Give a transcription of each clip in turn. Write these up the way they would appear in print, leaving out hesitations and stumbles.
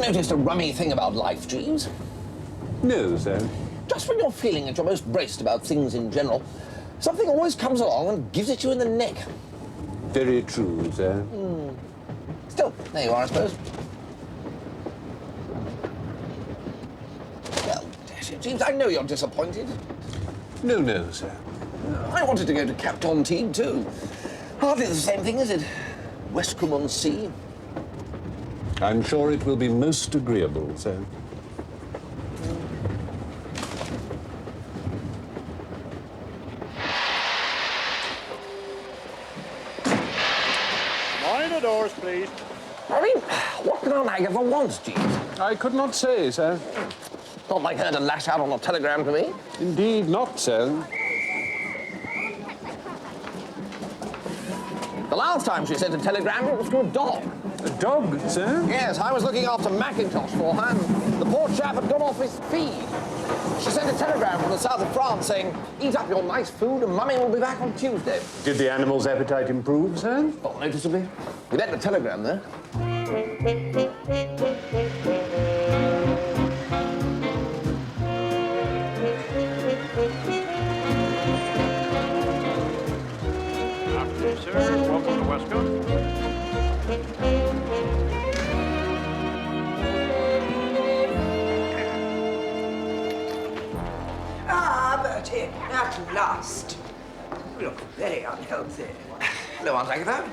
noticed a rummy thing about life, Jeeves? No, sir. Just when you're feeling at your most braced about things in general, something always comes along and gives it you in the neck. Very true, sir. Still, there you are, I suppose. Well, dash it, Jeeves, I know you're disappointed. No, no, sir. I wanted to go to Capton Teague, too. Hardly the same thing, is it? Westcombe-on-Sea. I'm sure it will be most agreeable, sir. Mind the doors, please. I mean, what can Aunt Agatha want, Jeeves? I could not say, sir. Not like her to lash out on a telegram to me. Indeed not, sir. The last time she sent a telegram, it was to a dog. A dog, sir? Yes, I was looking after Macintosh for her, and the poor chap had gone off his feed. She sent a telegram from the south of France saying, eat up your nice food and Mummy will be back on Tuesday. Did the animal's appetite improve, sir? Not noticeably. We left the telegram there. Afternoon, sir. Welcome to Westcombe. Ah, Bertie, at last. You look very unhealthy. Hello, Aunt Agatha.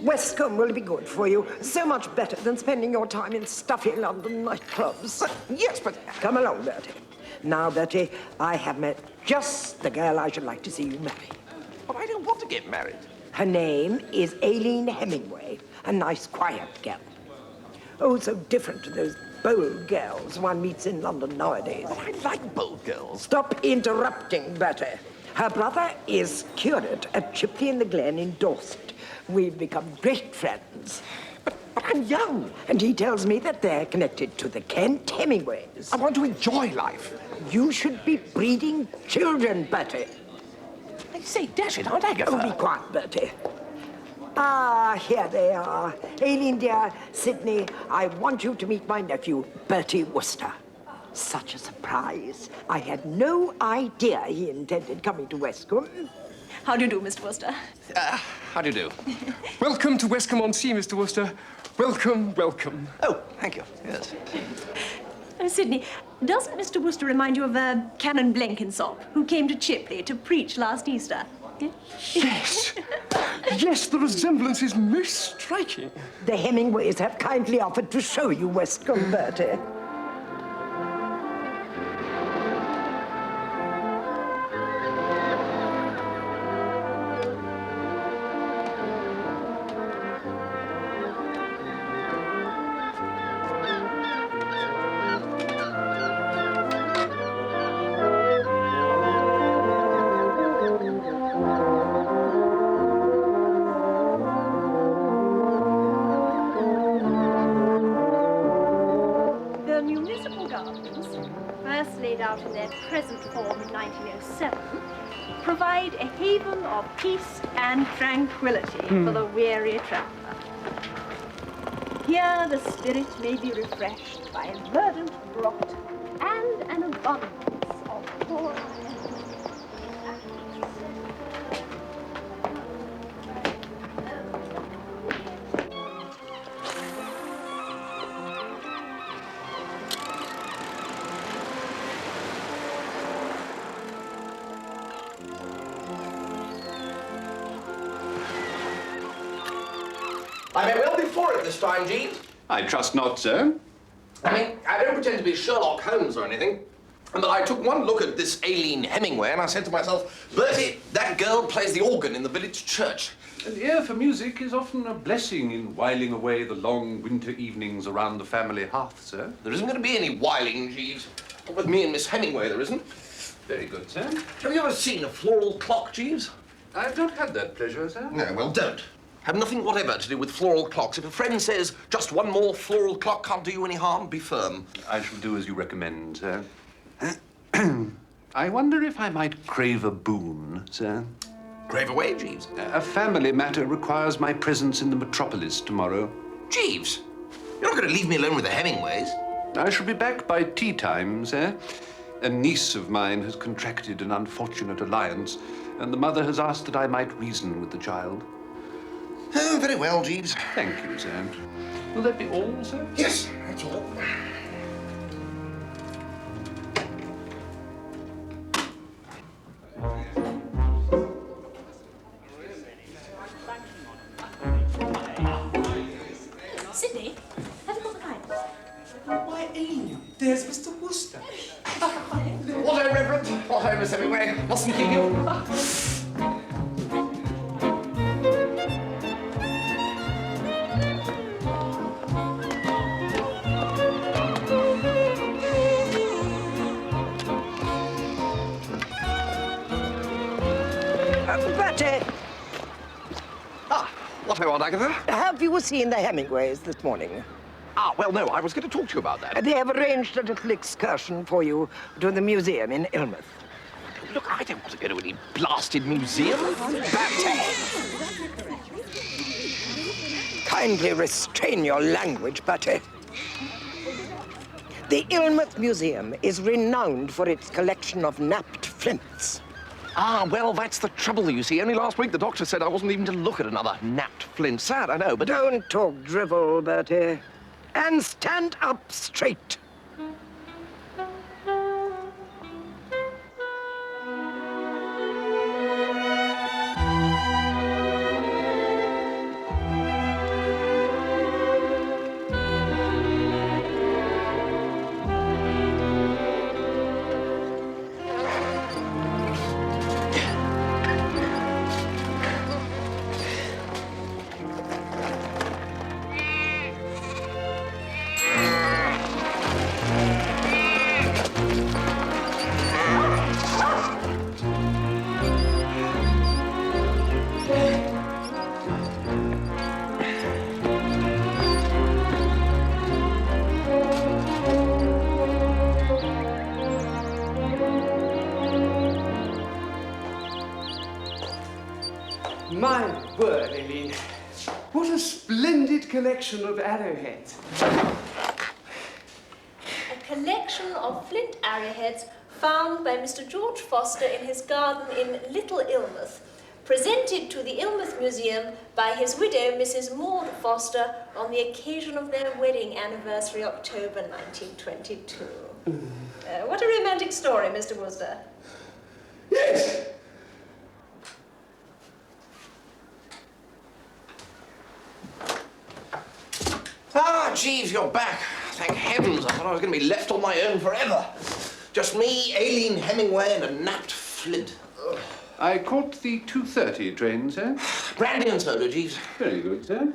Westcombe will be good for you. So much better than spending your time in stuffy London nightclubs. Yes, but... Come along, Bertie. Now, Bertie, I have met just the girl I should like to see you marry. But I don't want to get married. Her name is Aileen Hemingway, a nice, quiet girl. Oh, so different to those bold girls one meets in London nowadays. But I like bold girls. Stop interrupting, Bertie. Her brother is curate at Chipley in the Glen in Dorset. We've become great friends. But I'm young. And he tells me that they're connected to the Kent Hemingways. I want to enjoy life. You should be breeding children, Bertie. I say, dash it, Aunt Agatha. Oh, be quiet, Bertie. Ah, here they are. Aileen, dear, Sydney, I want you to meet my nephew, Bertie Wooster. Such a surprise. I had no idea he intended coming to Westcombe. How do you do, Mr. Wooster? How do you do? Welcome to Westcombe-on-Sea, Mr. Wooster. Welcome, welcome. Oh, thank you, yes. Sydney, doesn't Mr. Wooster remind you of Canon Blenkinsop, who came to Chipley to preach last Easter? Yes. Yes, the resemblance is most striking. The Hemingways have kindly offered to show you Westcombe, Bertie. First laid out in their present form in 1907, provide a haven of peace and tranquility for the weary traveller. Here the spirit may be refreshed by a verdant grot and an abundance of poor. I may well be for it this time, Jeeves. I trust not, sir. I mean, I don't pretend to be Sherlock Holmes or anything, but I took one look at this Aileen Hemingway and I said to myself, Bertie, that girl plays the organ in the village church. An ear for music is often a blessing in whiling away the long winter evenings around the family hearth, sir. There isn't going to be any whiling, Jeeves. Not with me and Miss Hemingway, there isn't. Very good, sir. Have you ever seen a floral clock, Jeeves? I've not had that pleasure, sir. No, well, don't. Have nothing whatever to do with floral clocks. If a friend says just one more floral clock can't do you any harm, be firm. I shall do as you recommend, sir. I wonder if I might crave a boon, sir. Crave away, Jeeves. A family matter requires my presence in the metropolis tomorrow. Jeeves, You're not going to leave me alone with the Hemingways. I shall be back by tea time, sir. A niece of mine has contracted an unfortunate alliance, and the mother has asked that I might reason with the child. Oh, very well, Jeeves. Thank you, sir. Will that be all, sir? Yes, that's all. Sydney, have you got the guidance? Why, Aileen, there's Mr. Wooster. What ho, Reverend? What ho, Miss Hemingway? Mustn't keep you. Bertie, What ho, Aunt Agatha? have you seen the Hemingways this morning? Well, no, I was going to talk to you about that. They have arranged a little excursion for you to the museum in Ilmouth. Look, I don't want to go to any blasted museum. Bertie! Kindly restrain your language, Bertie. The Ilmouth Museum is renowned for its collection of napped flints. Well, that's the trouble, you see. Only last week the doctor said I wasn't even to look at another napped flint. Sad, I know, but... Don't talk drivel, Bertie. And stand up straight. My word, Aileen. What a splendid collection of arrowheads. A collection of flint arrowheads found by Mr. George Foster in his garden in Little Ilmouth, presented to the Ilmouth Museum by his widow, Mrs. Maud Foster, on the occasion of their wedding anniversary, October 1922. What a romantic story, Mr. Wooster. Yes! Jeeves, you're back. Thank heavens. I thought I was going to be left on my own forever. Just me, Aileen Hemingway, and a napped flint. Ugh. I caught the 2:30 train, sir. Brandy and soda, Jeeves. Very good, sir.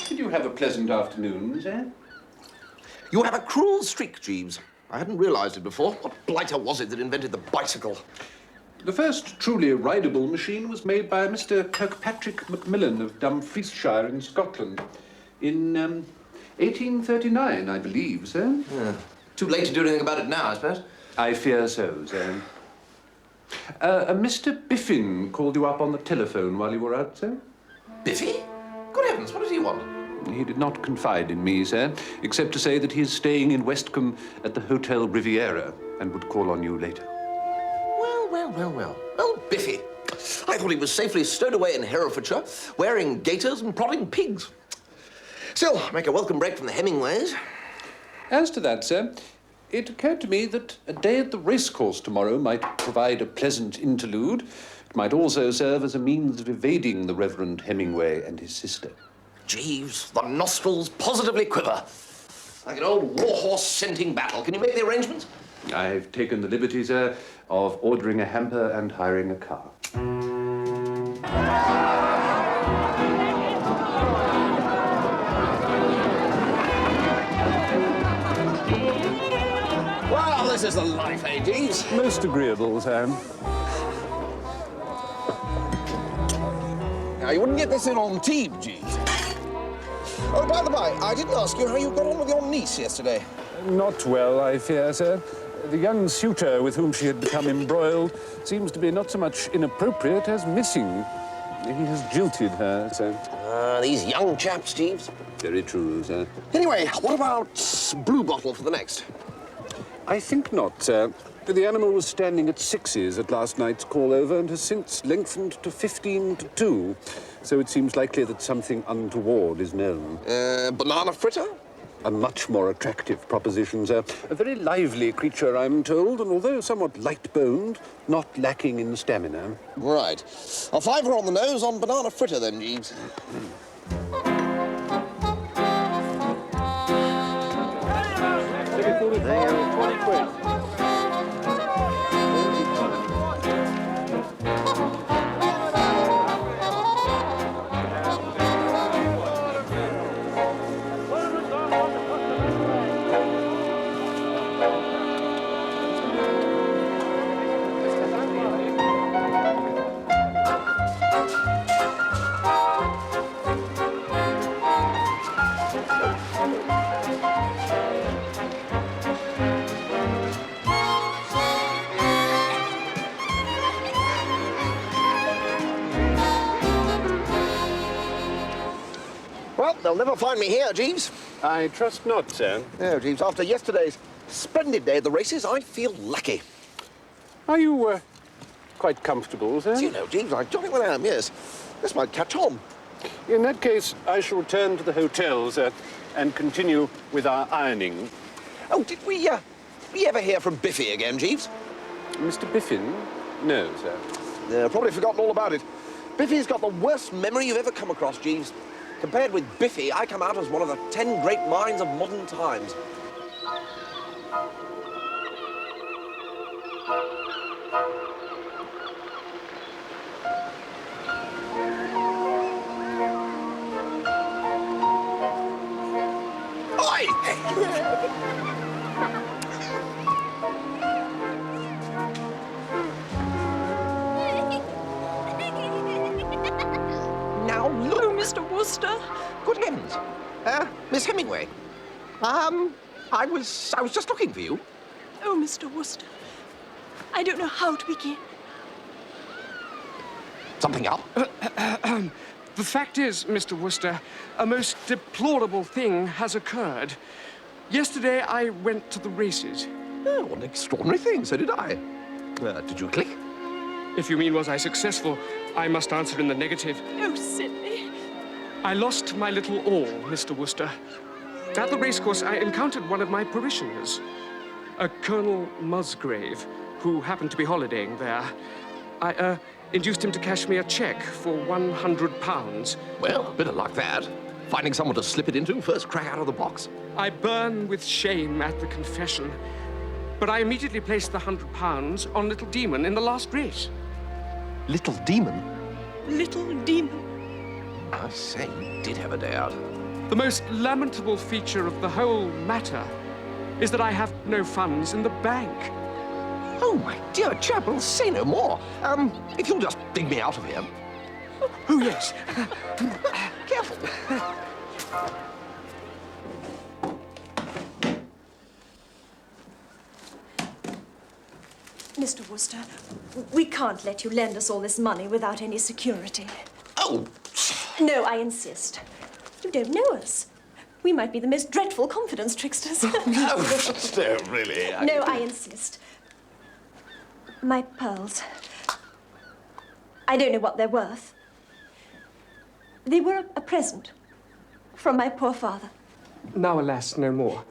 Did you have a pleasant afternoon, sir? You have a cruel streak, Jeeves. I hadn't realised it before. What blighter was it that invented the bicycle? The first truly rideable machine was made by Mr. Kirkpatrick Macmillan of Dumfriesshire in Scotland in 1839, I believe, sir. Yeah. Too late to do anything about it now, I suppose. I fear so, sir. Mr. Biffin called you up on the telephone while you were out, sir? Biffy? Good heavens, what does he want? He did not confide in me, sir, except to say that he is staying in Westcombe at the Hotel Riviera and would call on you later. Well. Oh, Biffy. I thought he was safely stowed away in Herefordshire, wearing gaiters and prodding pigs. Still, make a welcome break from the Hemingways. As to that, sir, it occurred to me that a day at the racecourse tomorrow might provide a pleasant interlude. It might also serve as a means of evading the Reverend Hemingway and his sister. Jeeves, the nostrils positively quiver. Like an old warhorse scenting battle. Can you make the arrangements? I've taken the liberty, sir, of ordering a hamper and hiring a car. Well, this is the life, eh, Jeeves? Most agreeable, sir. Now, you wouldn't get this in on Teeb, Jeeves. Oh, by the by, I didn't ask you how you got on with your niece yesterday. Not well, I fear, sir. The young suitor with whom she had become embroiled seems to be not so much inappropriate as missing. He has jilted her, sir. These young chaps, Jeeves. Very true, sir. Anyway, what about Blue Bottle for the next? I think not, sir. The animal was standing at 6s at last night's call-over and has since lengthened to 15-2. So it seems likely that something untoward is known. Banana fritter? A much more attractive proposition, sir. A very lively creature, I'm told, and although somewhat light-boned, not lacking in stamina. Right. I'll five her on the nose on banana fritter then, Jeeves. Ticket 44, 20 quid. Well, they'll never find me here, Jeeves. I trust not, sir. No, Jeeves, after yesterday's splendid day at the races, I feel lucky. Are you, quite comfortable, sir? Do you know, Jeeves, I jolly well am, yes. This might catch on. In that case, I shall return to the hotel, sir, and continue with our ironing. Oh, did we ever hear from Biffy again, Jeeves? Mr. Biffin? No, sir. Probably forgotten all about it. Biffy's got the worst memory you've ever come across, Jeeves. Compared with Biffy, I come out as one of the 10 great minds of modern times. Now look, Oh, Mr. Wooster. good heavens. Miss Hemingway. I was just looking for you. Oh, Mr. Wooster. I don't know how to begin. Something up? The fact is, Mr. Wooster, a most deplorable thing has occurred. Yesterday, I went to the races. Oh, what an extraordinary thing. So did I. Did you click? If you mean was I successful, I must answer in the negative. Oh, Sidney. I lost my little all, Mr. Wooster. At the racecourse, I encountered one of my parishioners, a Colonel Musgrave, who happened to be holidaying there. I induced him to cash me a cheque for £100. Well, a bit of luck that. Finding someone to slip it into, first crack out of the box. I burn with shame at the confession, but I immediately placed the £100 on Little Demon in the last race. Little Demon? Little demon. I say, you did have a day out. The most lamentable feature of the whole matter is that I have no funds in the bank. Oh, my dear chap, well, say no more. If you'll just dig me out of here. Oh, yes. Careful. Mr. Wooster, we can't let you lend us all this money without any security. Oh, No, I insist. You don't know us. We might be the most dreadful confidence tricksters. no, really. No, I insist. My pearls. I don't know what they're worth. They were a present from my poor father. Now, alas, no more.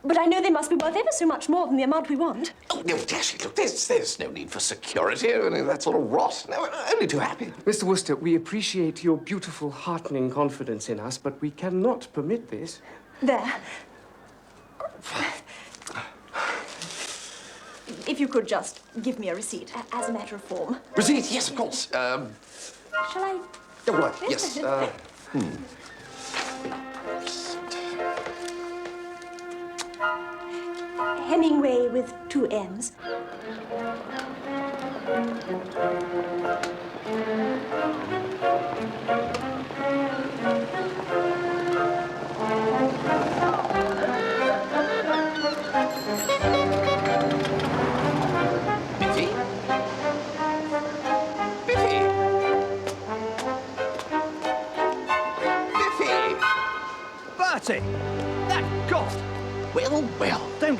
But I know they must be worth ever so much more than the amount we want. Oh, no, Dashy, look, there's no need for security or any of that sort of rot. No, we're only too happy. Mr. Wooster, we appreciate your beautiful, heartening confidence in us, but we cannot permit this. There. If you could just give me a receipt, as a matter of form. Receipt, yes, of course. Shall I? Oh, right, yes. Hemingway with 2 M's. Biffy? Biffy?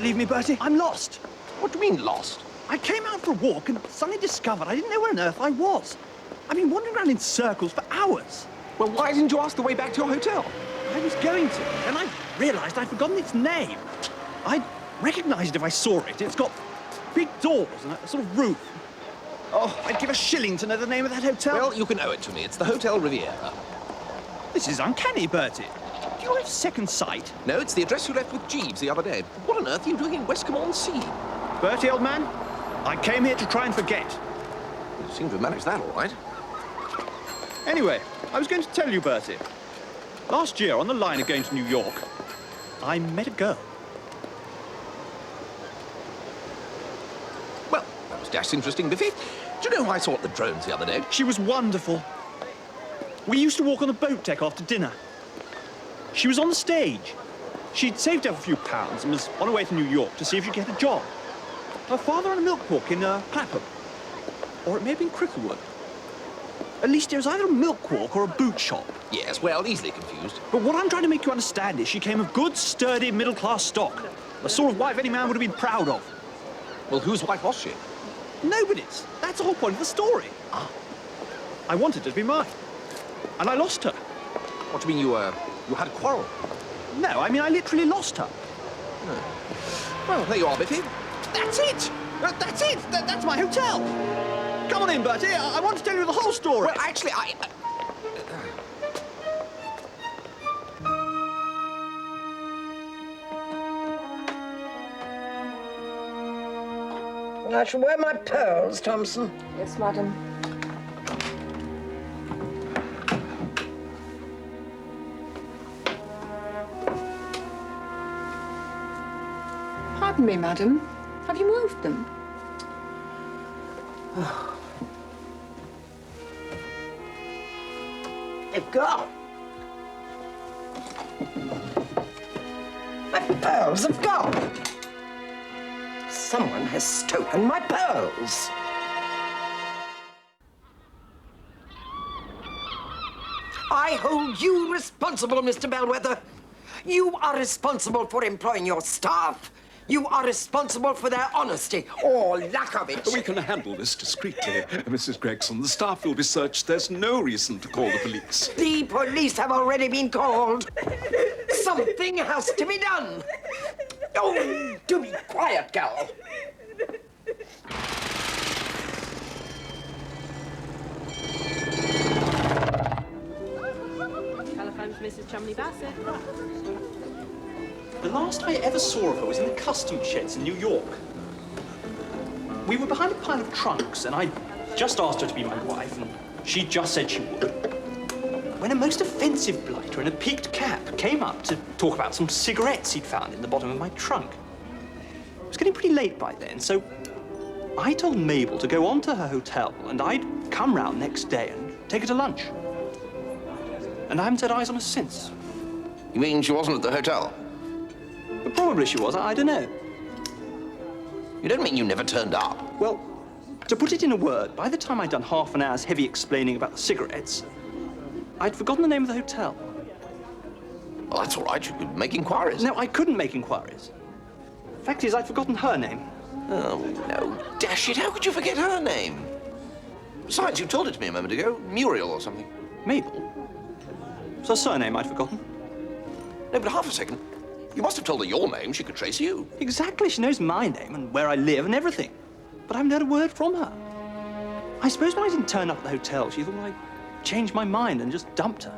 believe me, Bertie, I'm lost. What do you mean, lost? I came out for a walk and suddenly discovered I didn't know where on earth I was. I've been wandering around in circles for hours. Well, why didn't you ask the way back to your hotel? I was going to, and I realised I'd forgotten its name. I'd recognise it if I saw it. It's got big doors and a sort of roof. Oh, I'd give a shilling to know the name of that hotel. Well, you can owe it to me. It's the Hotel Riviera. This is uncanny, Bertie. Do you have second sight? No, it's the address you left with Jeeves the other day. What on earth are you doing in Westcombe-on-Sea? Bertie, old man, I came here to try and forget. You seem to have managed that all right. Anyway, I was going to tell you, Bertie. Last year, on the line of going to New York, I met a girl. Well, that was dashed interesting, Biffy. Do you know who I saw at the drones the other day? She was wonderful. We used to walk on the boat deck after dinner. She was on the stage. She'd saved up a few pounds and was on her way to New York to see if she'd get a job. Her father ran a milk walk in Clapham. Or it may have been Cricklewood. At least it was either a milk walk or a boot shop. Yes, well, easily confused. But what I'm trying to make you understand is she came of good, sturdy, middle-class stock. The sort of wife any man would have been proud of. Well, whose wife was she? Nobody's. That's the whole point of the story. I wanted her to be mine. And I lost her. What do you mean you had a quarrel? No, I mean I literally lost her. Well, there you are, Biffy. That's it! That's it! That's my hotel! Come on in, Bertie. I want to tell you the whole story. Well, actually, I shall wear my pearls, Thompson. Yes, madam. Pardon me, madam. Have you moved them? They've gone. My pearls have gone. Someone has stolen my pearls. I hold you responsible, Mr. Bellwether. You are responsible for employing your staff. You are responsible for their honesty, or lack of it. We can handle this discreetly, Mrs. Gregson. The staff will be searched. There's no reason to call the police. The police have already been called. Something has to be done. Oh, do be quiet, gal. Telephone for Mrs. Chumley Bassett. The last I ever saw of her was in the customs sheds in New York. We were behind a pile of trunks, and I just asked her to be my wife, and she just said she would. When a most offensive blighter in a peaked cap came up to talk about some cigarettes he'd found in the bottom of my trunk. It was getting pretty late by then, so I told Mabel to go on to her hotel, and I'd come round next day and take her to lunch. And I haven't set eyes on her since. You mean she wasn't at the hotel? But probably she was, I don't know. You don't mean you never turned up? Well, to put it in a word, by the time I'd done half an hour's heavy explaining about the cigarettes, I'd forgotten the name of the hotel. Well, that's all right. You could make inquiries. No, I couldn't make inquiries. Fact is, I'd forgotten her name. Oh, no. Dash it, how could you forget her name? Besides, you told it to me a moment ago. Muriel or something. Mabel? It's her surname I'd forgotten. No, but half a second. You must have told her your name. She could trace you. Exactly. She knows my name and where I live and everything. But I haven't heard a word from her. I suppose when I didn't turn up at the hotel, she thought I'd changed my mind and just dumped her.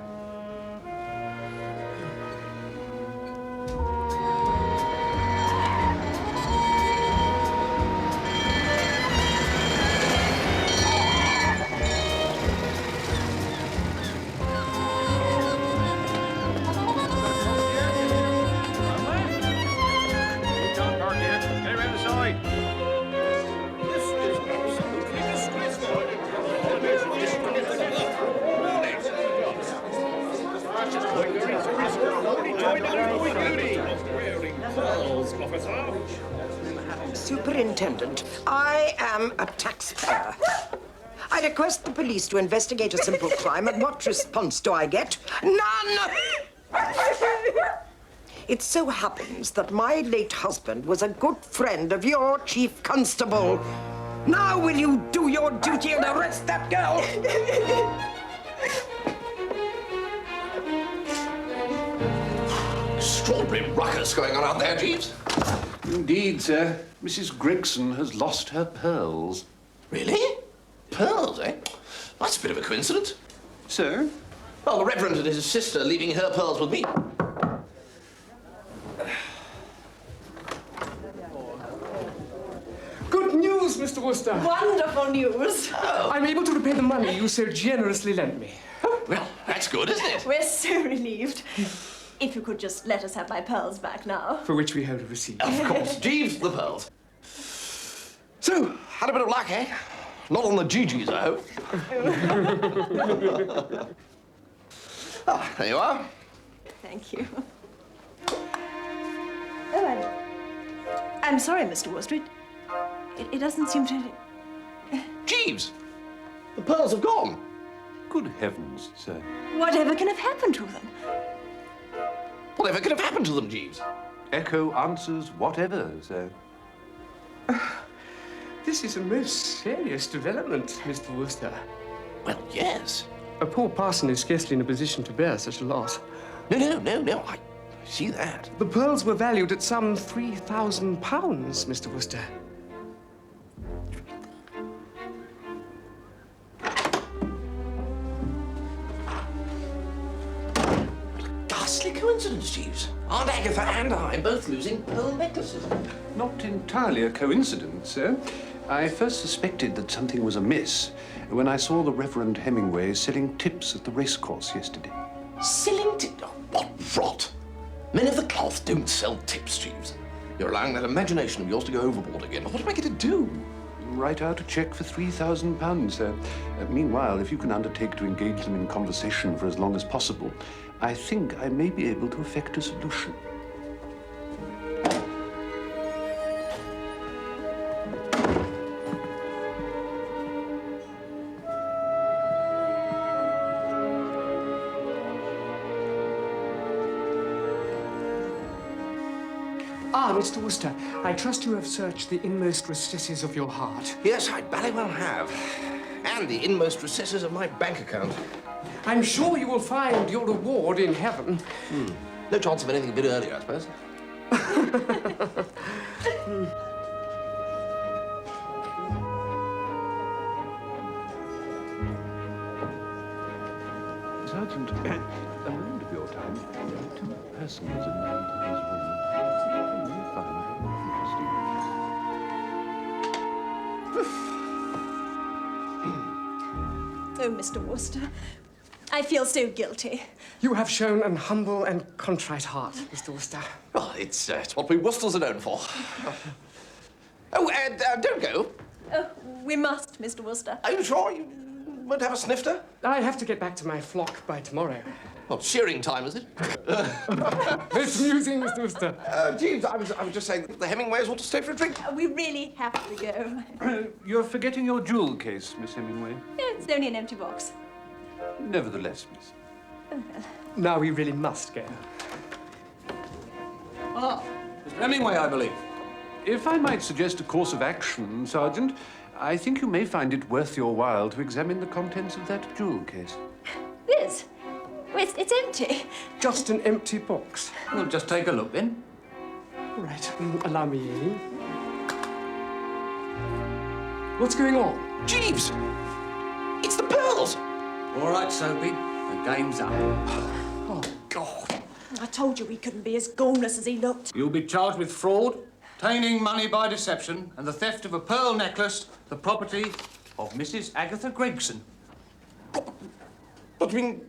Superintendent, I am a taxpayer. I request the police to investigate a simple crime, and what response do I get? None! It so happens that my late husband was a good friend of your chief constable. Now will you do your duty and arrest that girl? Extraordinary ruckus going on out there, Jeeves. Indeed, sir. Mrs. Gregson has lost her pearls. Really? Pearls, eh? That's a bit of a coincidence. Sir? Well, the Reverend and his sister leaving her pearls with me. Good news, Mr. Wooster. Wonderful news. I'm able to repay the money you so generously lent me. Well, that's good, isn't it? We're so relieved. If you could just let us have my pearls back now. For which we hold a receipt. Of course. Jeeves, the pearls. So, had a bit of luck, eh? Not on the GGs, I hope. There you are. Thank you. Oh, I'm sorry, Mr. Wooster. It doesn't seem to... Jeeves, the pearls have gone. Good heavens, sir. Whatever can have happened to them? Whatever could have happened to them, Jeeves? Echo answers whatever, sir. This is a most serious development, Mr. Wooster. Well, yes. A poor parson is scarcely in a position to bear such a loss. No, I see that. The pearls were valued at some £3,000, Mr. Wooster. Ghastly coincidence, Jeeves. Aunt Agatha and I both losing pearl necklaces. Not entirely a coincidence, sir. I first suspected that something was amiss when I saw the Reverend Hemingway selling tips at the racecourse yesterday. Selling tips? Oh, what rot! Men of the cloth don't sell tips, Jeeves. You're allowing that imagination of yours to go overboard again. What am I going to do? Write out a cheque for £3,000, sir. Meanwhile, if you can undertake to engage them in conversation for as long as possible, I think I may be able to effect a solution. Ah, Mr. Wooster, I trust you have searched the inmost recesses of your heart. Yes, I bally well have. And the inmost recesses of my bank account. I'm sure you will find your reward in heaven. No chance of anything a bit earlier, I suppose. Sergeant, a moment of your time. There are two persons in his room. You may find them interesting. Oh, Mr. Wooster, I feel so guilty. You have shown an humble and contrite heart, Mr. Wooster. Oh, it's what we Woosters are known for. Oh, don't go. Oh, we must, Mr. Wooster. Are you sure you won't have a snifter? I have to get back to my flock by tomorrow. Well, shearing time, is it? It's amusing, Mr. Wooster. Jeeves, I was just saying that the Hemingways ought to stay for a drink. We really have to go. You're forgetting your jewel case, Miss Hemingway. It's only an empty box. Nevertheless, miss. Now we really must go. Ah, Mr. Hemingway, I believe. If I might suggest a course of action, Sergeant, I think you may find it worth your while to examine the contents of that jewel case. Liz, it's empty. Just an empty box. We'll just take a look then. Right, allow me in. What's going on? Jeeves! It's the pearls! All right, Soapy. The game's up. Oh, God. I told you he couldn't be as gormless as he looked. You'll be charged with fraud, obtaining money by deception, and the theft of a pearl necklace, the property of Mrs. Agatha Gregson. What do you mean?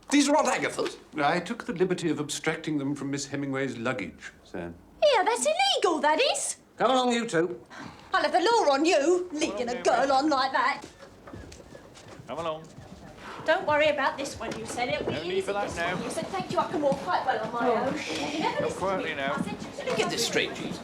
These are Aunt Agatha's? I took the liberty of abstracting them from Miss Hemingway's luggage, sir. Yeah, that's illegal, that is. Come along, you two. I'll have the law on you, leading a girl on like that. Come along. Don't worry about this one, you said. It'll be No need easy, for that this now. one. You said, thank you, I can walk quite well on my own. You never listen to quietly me. now. I said, Let me get this straight, Jeeves.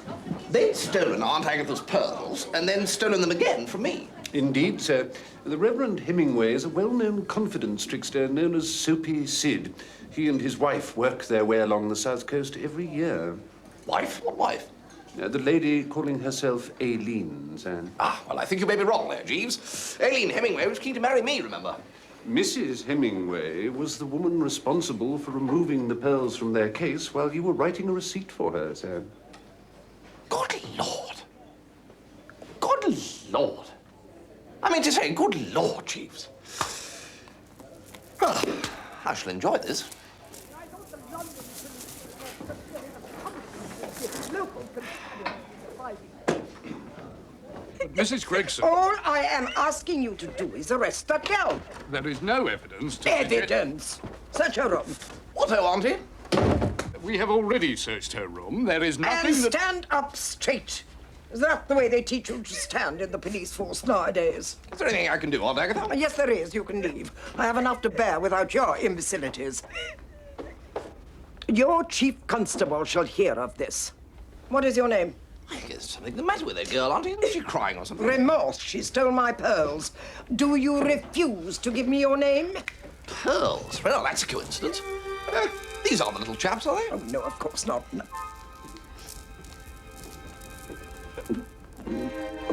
They'd stolen Aunt Agatha's pearls and then stolen them again from me. Indeed, sir. The Reverend Hemingway is a well-known confidence trickster known as Soapy Sid. He and his wife work their way along the south coast every year. Wife? What wife? The lady calling herself Aileen, sir. Ah, well, I think you may be wrong there, Jeeves. Aileen Hemingway was keen to marry me, remember? Mrs. Hemingway was the woman responsible for removing the pearls from their case while you were writing a receipt for her, sir. Good Lord. Good Lord. I mean to say, good Lord, Jeeves. Well, I shall enjoy this. Mrs. Gregson. All I am asking you to do is arrest that girl. There is no evidence to Evidence. Search her room. What, oh, Auntie? We have already searched her room. There is nothing And that... stand up straight. Is that the way they teach you to stand in the police force nowadays? Is there anything I can do, Aunt Agatha? Yes, there is. You can leave. I have enough to bear without your imbecilities. Your chief constable shall hear of this. What is your name? I think there's something the matter with that girl, Auntie. Is she crying or something? Remorse. She stole my pearls. Do you refuse to give me your name? Pearls? Well, that's a coincidence. These are the little chaps, are they? Oh, no, of course not. No.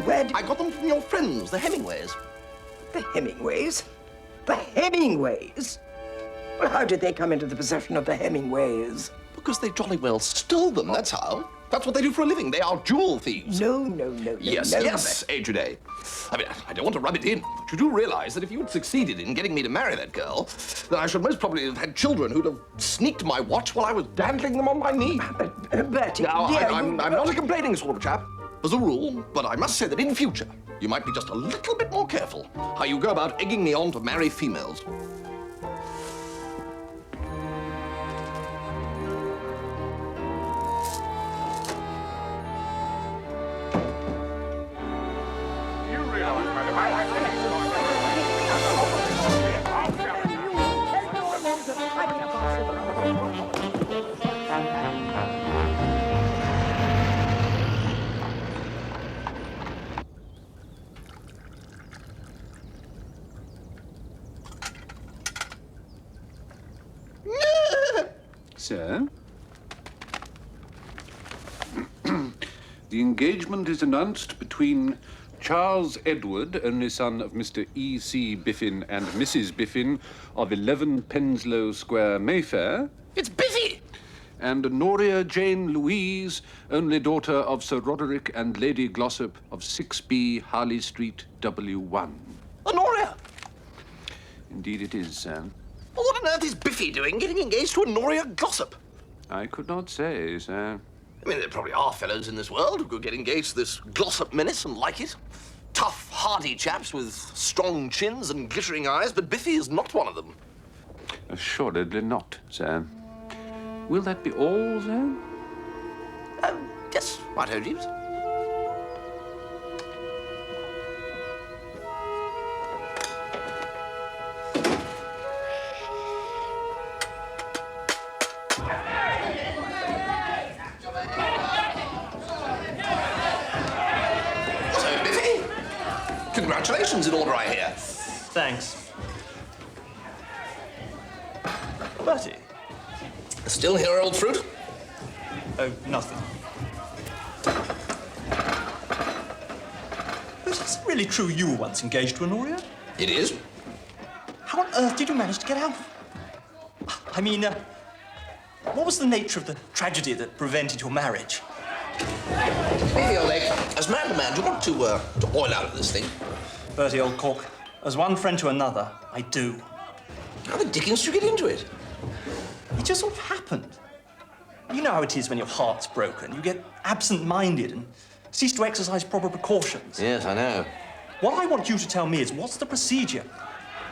Where did... I got them from your friends, the Hemingways. The Hemingways? The Hemingways? Well, how did they come into the possession of the Hemingways? Because they jolly well stole them, that's how. That's what they do for a living. They are jewel thieves. No. Yes, Aged A. I mean, I don't want to rub it in, but you do realize that if you had succeeded in getting me to marry that girl, then I should most probably have had children who'd have sneaked my watch while I was dandling them on my knee. Bertie, Now, dear, I'm not a complaining sort of chap, as a rule, but I must say that in future, you might be just a little bit more careful how you go about egging me on to marry females. Sir? The engagement is announced between Charles Edward, only son of Mr. E.C. Biffin and Mrs. Biffin of 11 Penslow Square, Mayfair. It's Biffy! And Honoria Jane Louise, only daughter of Sir Roderick and Lady Glossop of 6B Harley Street, W1. Honoria! Indeed it is, sir. Well, what on earth is Biffy doing getting engaged to Honoria Glossop? I could not say, sir. I mean, there probably are fellows in this world who could get engaged to this Glossop menace and like it. Tough, hardy chaps with strong chins and glittering eyes, but Biffy is not one of them. Assuredly not, sir. Will that be all, sir? Yes, righto, Jeeves. So, Biffy, congratulations in order, I hear. Thanks. Bertie? Still here, old fruit? Oh, nothing. But is it really true you were once engaged to Honoria? It is. How on earth did you manage to get out? I mean, what was the nature of the tragedy that prevented your marriage? Biffy, old egg, as man to man, do you want to boil out of this thing? Bertie, old cork, as one friend to another, I do. How the dickens did you get into it? It just sort of happened. You know how it is when your heart's broken. You get absent-minded and cease to exercise proper precautions. Yes, I know. What I want you to tell me is, what's the procedure?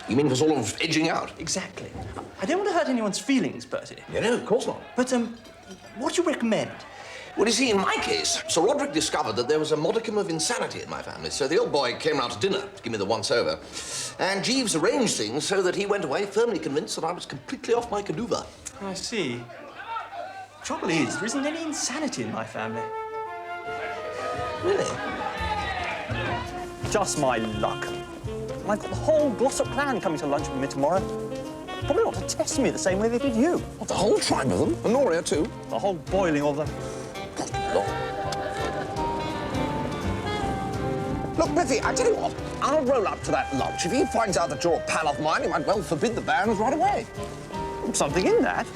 You mean for sort of edging out? Exactly. I don't want to hurt anyone's feelings, Bertie. Yeah, no, of course not. But, what do you recommend? Well, you see, in my case, Sir Roderick discovered that there was a modicum of insanity in my family, so the old boy came round to dinner to give me the once-over. And Jeeves arranged things so that he went away firmly convinced that I was completely off my caduva. I see. Trouble is, there isn't any insanity in my family. Really? just my luck. And I've got the whole Glossop clan coming to lunch with me tomorrow. Probably want to test me the same way they did you. What, the whole tribe of them? Honoria, too? The whole boiling of them. Look, Biffy, I tell you what, I'll roll up to that lunch. If he finds out that you're a pal of mine, he might well forbid the banns right away. Something in that.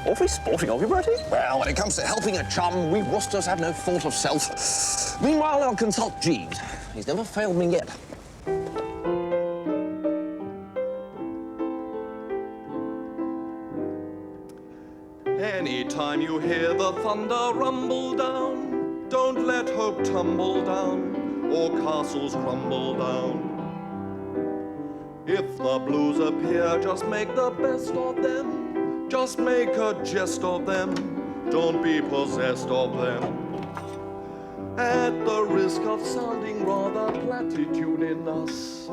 Awfully sporting of you, Bertie. Well, when it comes to helping a chum, we Woosters have no thought of self. Meanwhile, I'll consult Jeeves. He's never failed me yet. Anytime you hear the thunder rumble down, don't let hope tumble down or castles crumble down. If the blues appear, just make the best of them. Just make a jest of them. Don't be possessed of them. At the risk of sounding rather platitudinous,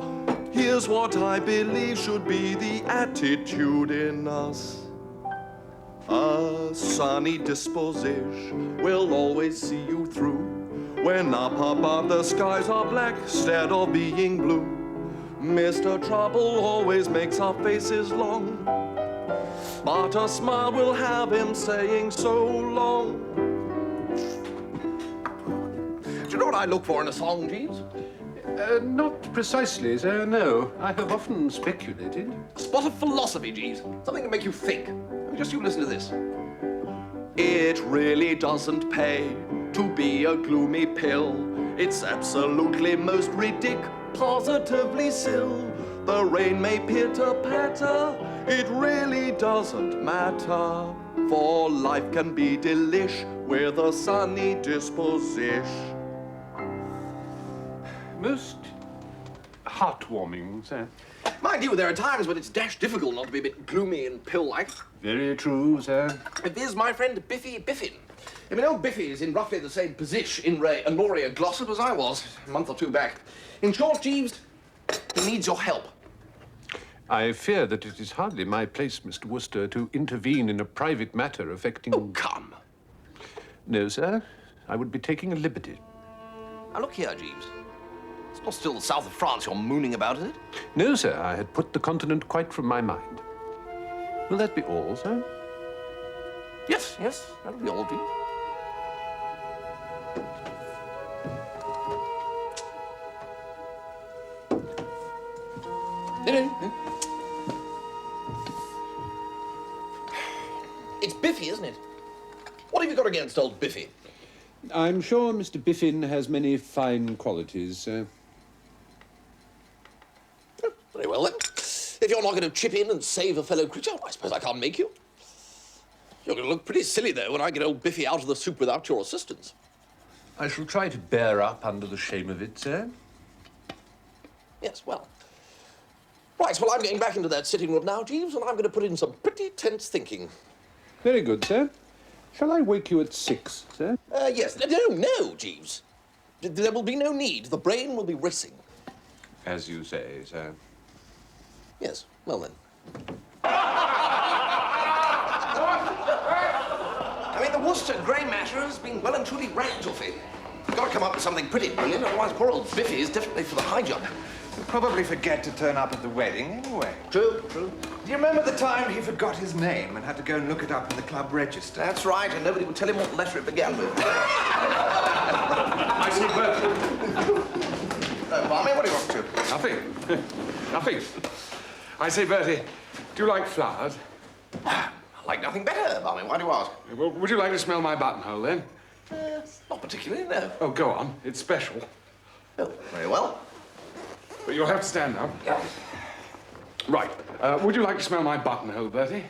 here's what I believe should be the attitude in us. A sunny disposition will always see you through. When up above the skies are black instead of being blue. Mr. Trouble always makes our faces long, but a smile will have him saying so long. Do you know what I look for in a song, Jeeves? Not precisely, sir, no. I have often speculated. A spot of philosophy, Jeeves. Something to make you think. Just you listen to this. It really doesn't pay to be a gloomy pill. It's absolutely most ridiculous, positively sill. The rain may pitter-patter, it really doesn't matter. For life can be delish with a sunny disposition. Most heartwarming, sir. Mind you, there are times when it's dashed difficult not to be a bit gloomy and pill-like. Very true, sir. And there's my friend Biffy Biffin. I mean, old Biffy is in roughly the same position in Honoria Glossop as I was a month or two back. In short, Jeeves, he needs your help. I fear that it is hardly my place, Mr. Wooster, to intervene in a private matter affecting... Oh, come. No, sir. I would be taking a liberty. Now, look here, Jeeves. It's not still the south of France you're mooning about, is it? No, sir. I had put the continent quite from my mind. Will that be all, sir? Yes, yes. That'll be all, Jeeves. It's Biffy, isn't it? What have you got against old Biffy? I'm sure Mr. Biffin has many fine qualities, sir. Oh, very well, then. If you're not going to chip in and save a fellow creature, I suppose I can't make you. You're going to look pretty silly, though, when I get old Biffy out of the soup without your assistance. I shall try to bear up under the shame of it, sir. Yes, well. Right, well, I'm getting back into that sitting room now, Jeeves, and I'm going to put in some pretty tense thinking. Very good, sir. Shall I wake you at 6, sir? Yes. No, Jeeves. There will be no need. The brain will be racing. As you say, sir. Yes, well then. I mean, the Worcester grey matter has been well and truly racked, Tuffy. You've got to come up with something pretty brilliant, otherwise poor old Biffy is definitely for the high jump. He'll probably forget to turn up at the wedding anyway. True, true. Do you remember the time he forgot his name and had to go and look it up in the club register? That's right, and nobody would tell him what letter it began with. I see Bertie. Barmy, what are you up to? Nothing. Nothing. I say, Bertie, do you like flowers? I like nothing better, Barmy. Why do you ask? Well, would you like to smell my buttonhole, then? Not particularly, no. Oh, go on. It's special. Oh, very well. But you'll have to stand up. Yeah. Right. Would you like to smell my buttonhole, Bertie?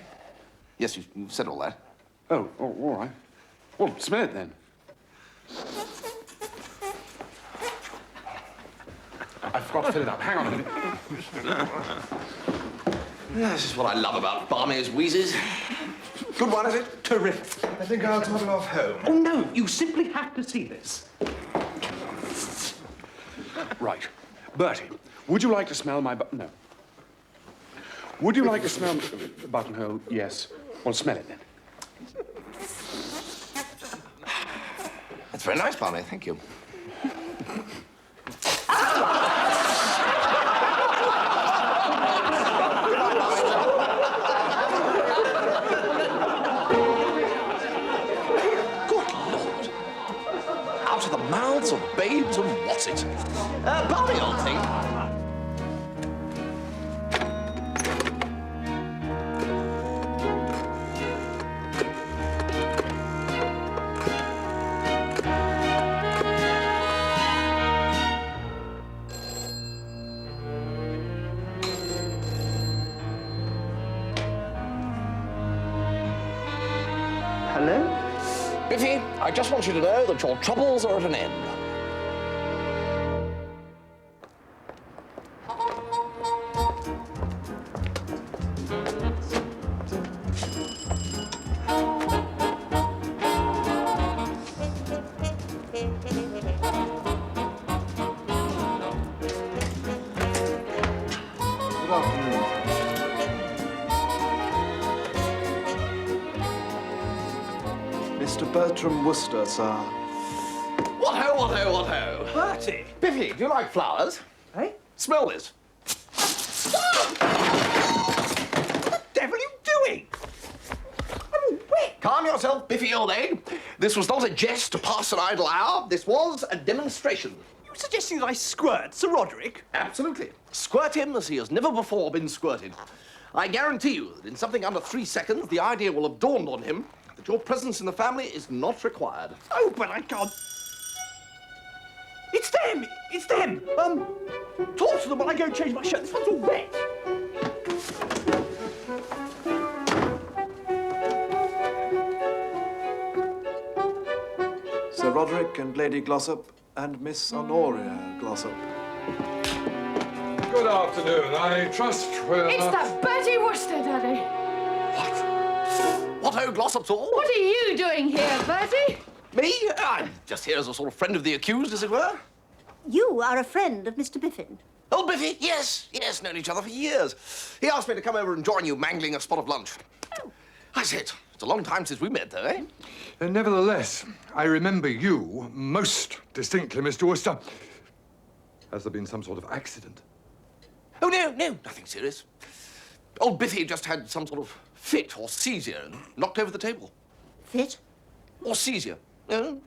Yes, you've said all that. Oh, all right. Well, smell it, then. I forgot to fill it up. Hang on a minute. This is what I love about Barmy's wheezes. Good one, is it? Terrific. I think I'll toddle off home. Oh, no. You simply have to see this. Right. Bertie, would you like to smell my No. Would you like to smell the buttonhole? Yes. Well, smell it, then. That's very nice, Barmy. Thank you. What's it? Barney, old thing. Hello? Biffy, I just want you to know that your troubles are at an end. Good afternoon. Mr. Bertram Wooster, sir. What-ho, what-ho, what-ho? Bertie! Biffy, do you like flowers? Eh? Smell this. What the devil are you doing? I'm wet. Calm yourself, Biffy, old egg. This was not a jest to pass an idle hour. This was a demonstration. You suggesting that I squirt Sir Roderick? Absolutely. Squirt him as he has never before been squirted. I guarantee you that in something under 3 seconds, the idea will have dawned on him that your presence in the family is not required. Oh, but I can't. It's them! It's them! Talk to them while I go and change my shirt. This one's all wet. Sir Roderick and Lady Glossop and Miss Honoria Glossop. Good afternoon. I trust we're It's not... that Bertie Wooster, Daddy. What ho, Glossop's all? What are you doing here, Bertie? Me? I'm just here as a sort of friend of the accused, as it were. You are a friend of Mr. Biffin. Oh, Biffy, yes, known each other for years. He asked me to come over and join you mangling a spot of lunch. Oh. I said, it's a long time since we met, though, eh? Nevertheless, I remember you most distinctly, Mr. Wooster. Has there been some sort of accident? Oh, no, nothing serious. Old Biffy just had some sort of fit or seizure and knocked over the table. Fit? Or seizure.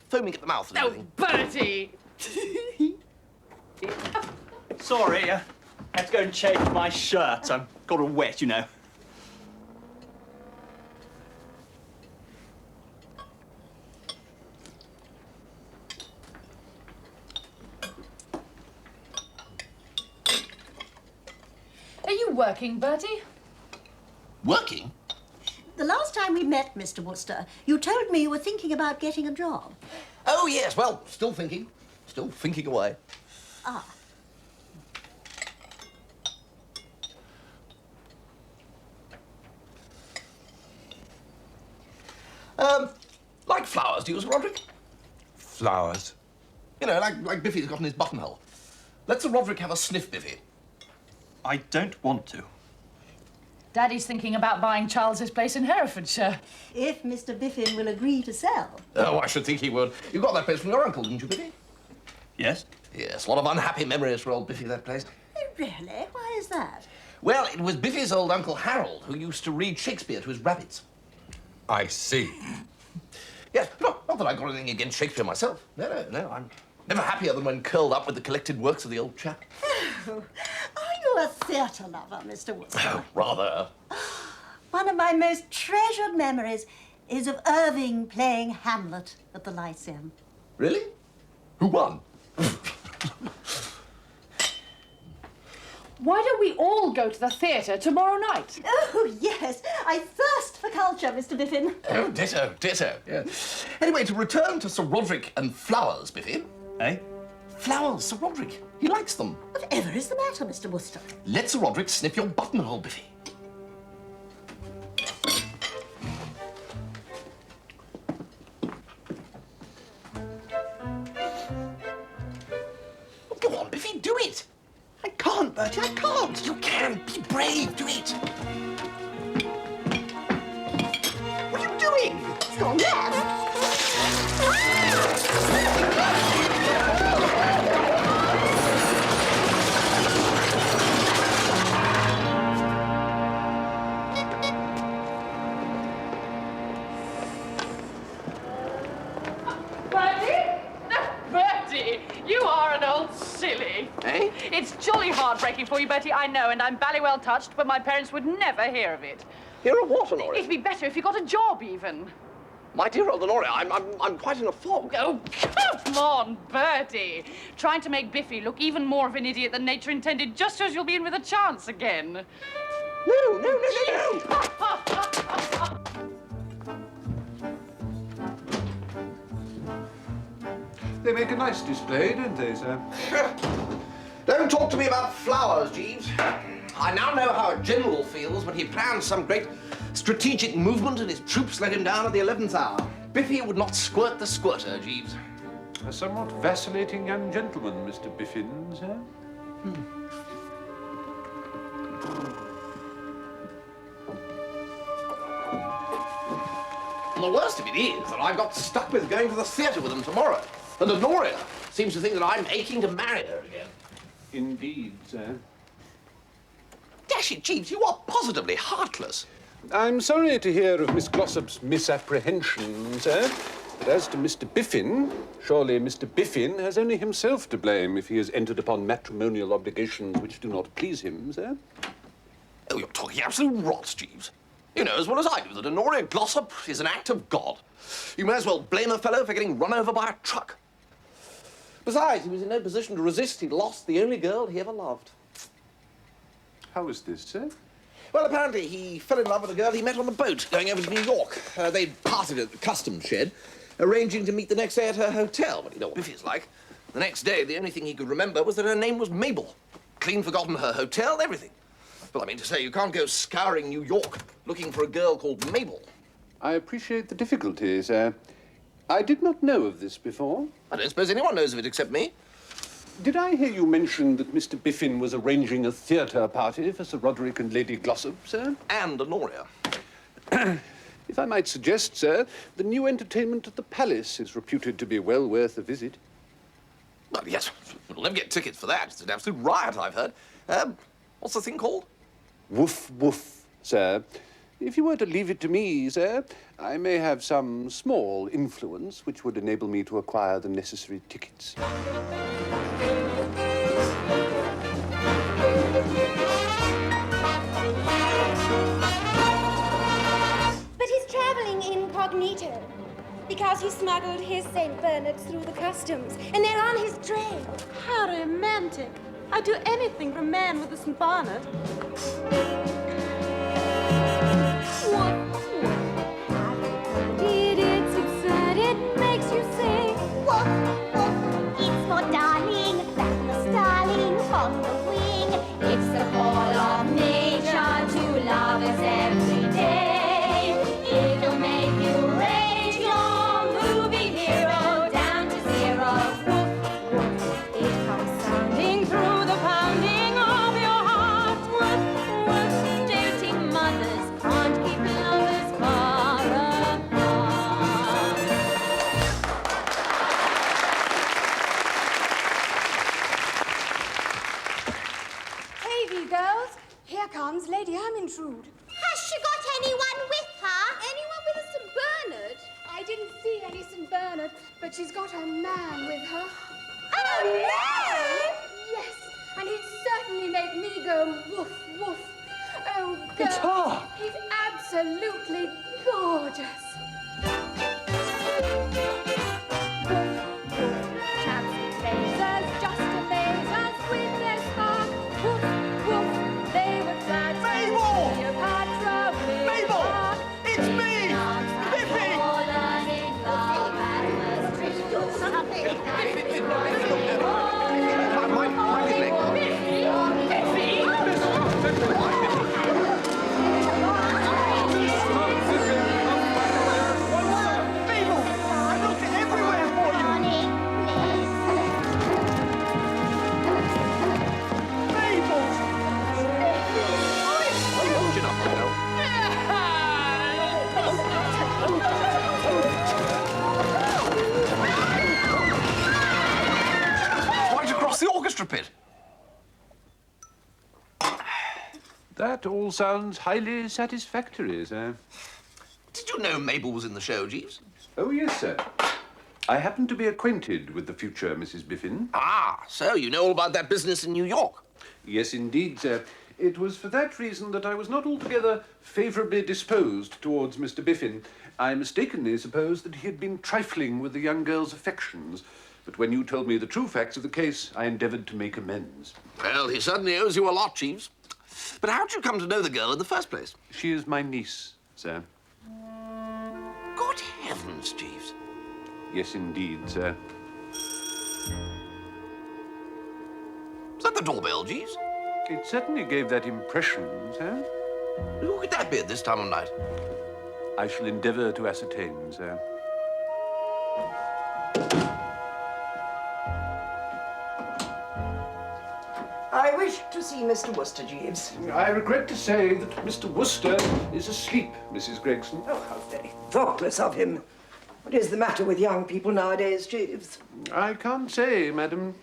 Foaming at the mouth and Oh, everything. Bertie! Sorry, I had to go and change my shirt. I've got all wet, you know. Are you working, Bertie? Working? The last time we met, Mr. Wooster, you told me you were thinking about getting a job. Oh, yes, well, still thinking. Still thinking away. Ah. Like flowers, do you, Sir Roderick? Flowers? You know, like Biffy's got in his buttonhole. Let Sir Roderick have a sniff, Biffy. I don't want to. Daddy's thinking about buying Charles's place in Herefordshire. If Mr. Biffin will agree to sell. Oh, I should think he would. You got that place from your uncle, didn't you, Biffy? Yes? Yes, a lot of unhappy memories for old Biffy, that place. Oh, really? Why is that? Well, it was Biffy's old Uncle Harold who used to read Shakespeare to his rabbits. I see. Yes, not that I got anything against Shakespeare myself. No, I'm never happier than when curled up with the collected works of the old chap. Oh, are you a theatre lover, Mr. Wooster? Oh, rather. One of my most treasured memories is of Irving playing Hamlet at the Lyceum. Really? Who won? Why don't we all go to the theatre tomorrow night? Oh, yes. I thirst for culture, Mr. Biffin. Oh, ditto, yeah. Anyway, to return to Sir Roderick and flowers, Biffy. Eh? Flowers, Sir Roderick. He likes them. Whatever is the matter, Mr. Wooster? Let Sir Roderick sniff your buttonhole, Biffy. Go on, Biffy, do it. I can't, Bertie, I can't. You can. Be brave. Do it. What are you doing? It's gone mad. Bertie? Bertie, you are an old It's jolly heartbreaking for you, Bertie, I know, and I'm bally well touched, but my parents would never hear of it. Hear of what, Honoria? It'd be better if you got a job, even. My dear old Honoria, I'm quite in a fog. Oh, come on, Bertie. Trying to make Biffy look even more of an idiot than nature intended just shows you'll be in with a chance again. No, no, no, no, no! They make a nice display, don't they, sir? Don't talk to me about flowers, Jeeves. I now know how a general feels when he plans some great strategic movement and his troops let him down at the 11th hour. Biffy would not squirt the squirter, Jeeves. A somewhat vacillating young gentleman, Mr. Biffin, sir. And the worst of it is that I've got stuck with going to the theatre with them tomorrow. And Honoria seems to think that I'm aching to marry her again. Indeed, sir. Dash it, Jeeves, you are positively heartless. I'm sorry to hear of Miss Glossop's misapprehension, sir. But as to Mr. Biffin, surely Mr. Biffin has only himself to blame if he has entered upon matrimonial obligations which do not please him, sir. Oh, you're talking absolute rot, Jeeves. You know as well as I do that Honoria Glossop is an act of God. You may as well blame a fellow for getting run over by a truck. Besides, he was in no position to resist. He'd lost the only girl he ever loved. How was this, sir? Well, apparently he fell in love with a girl he met on the boat going over to New York. They'd parted at the customs shed, arranging to meet the next day at her hotel. But you know what Biffy's like. The next day, the only thing he could remember was that her name was Mabel. Clean forgotten her hotel, everything. Well, I mean to say, you can't go scouring New York looking for a girl called Mabel. I appreciate the difficulty, sir. I did not know of this before. I don't suppose anyone knows of it except me. Did I hear you mention that Mr. Biffin was arranging a theatre party for Sir Roderick and Lady Glossop, sir? And Honoria. If I might suggest, sir, the new entertainment at the Palace is reputed to be well worth a visit. Well, yes, we'll never get tickets for that. It's an absolute riot, I've heard. What's the thing called? Woof, woof, sir. If you were to leave it to me, sir, I may have some small influence which would enable me to acquire the necessary tickets. But he's traveling incognito because he smuggled his St. Bernards through the customs, and they're on his train. How romantic. I'd do anything for a man with a St. Bernard. It's excited, makes you sing. Woof, woof. It's for darling, that the starling on the wing. It's the call of nature to love us every day. It'll make you rate your movie hero down to zero. Woof, woof. It comes sounding through the pounding of your heart. Woof, woof. Doting mothers can't keep lovers far apart. Hey, you girls. Here comes Lady Ermintrude. Has she got anyone with her? Anyone with a St. Bernard? I didn't see any St. Bernard, but she's got a man with her. Oh, no! Yes, and he'd certainly make me go woof, woof. Oh, girls, It's her! he's absolutely gorgeous. Chaps and lasers just amaze us with their spark. Woof, woof, they would fly to Mabel! Cleopatra with Mabel! Mark. It's me! Biffy! Fallen in love and was treated to something. My leg. Right across the orchestra pit. That all sounds highly satisfactory, sir. Did you know Mabel was in the show, Jeeves? Oh, yes, sir. I happen to be acquainted with the future Mrs. Biffin. Ah, so you know all about that business in New York? Yes, indeed, sir. It was for that reason that I was not altogether favourably disposed towards Mr. Biffin. I mistakenly supposed that he had been trifling with the young girl's affections. But when you told me the true facts of the case, I endeavoured to make amends. Well, he certainly owes you a lot, Jeeves. But how did you come to know the girl in the first place? She is my niece, sir. Good heavens, Jeeves. Yes, indeed, sir. Is that the doorbell, Jeeves? It certainly gave that impression, sir. Who could that be at this time of night? I shall endeavour to ascertain, sir. I wish to see Mr. Wooster, Jeeves. I regret to say that Mr. Wooster is asleep, Mrs. Gregson. Oh, how very thoughtless of him. What is the matter with young people nowadays, Jeeves? I can't say, madam.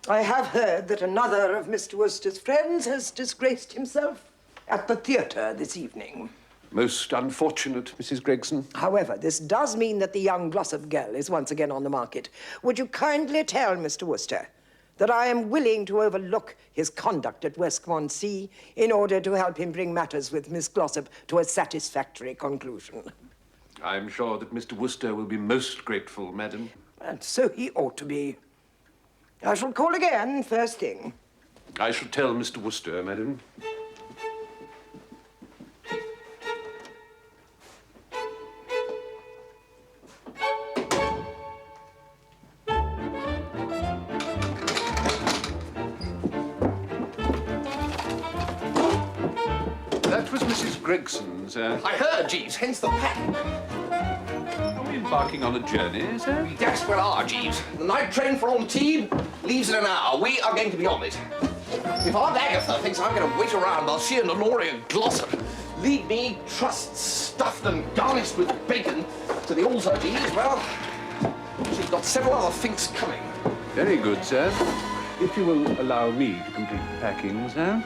I have heard that another of Mr. Wooster's friends has disgraced himself at the theatre this evening. Most unfortunate, Mrs. Gregson. However, this does mean that the young Glossop girl is once again on the market. Would you kindly tell Mr. Wooster that I am willing to overlook his conduct at Westmont in order to help him bring matters with Miss Glossop to a satisfactory conclusion? I'm sure that Mr. Wooster will be most grateful, madam. And so he ought to be. I shall call again first thing. I shall tell Mr. Wooster, madam. That was Mrs. Gregson's, I heard, Jeeves, hence the pack. Are we embarking on a journey, sir? We desperate are, Jeeves. The night train for Antibes leaves in an hour. We are going to be on it. If Aunt Agatha thinks I'm going to wait around while she and Honoria Glossop lead me, trusts stuffed and garnished with bacon, to the altar, Jeeves, well, she's got several other things coming. Very good, sir. If you will allow me to complete the packing, sir.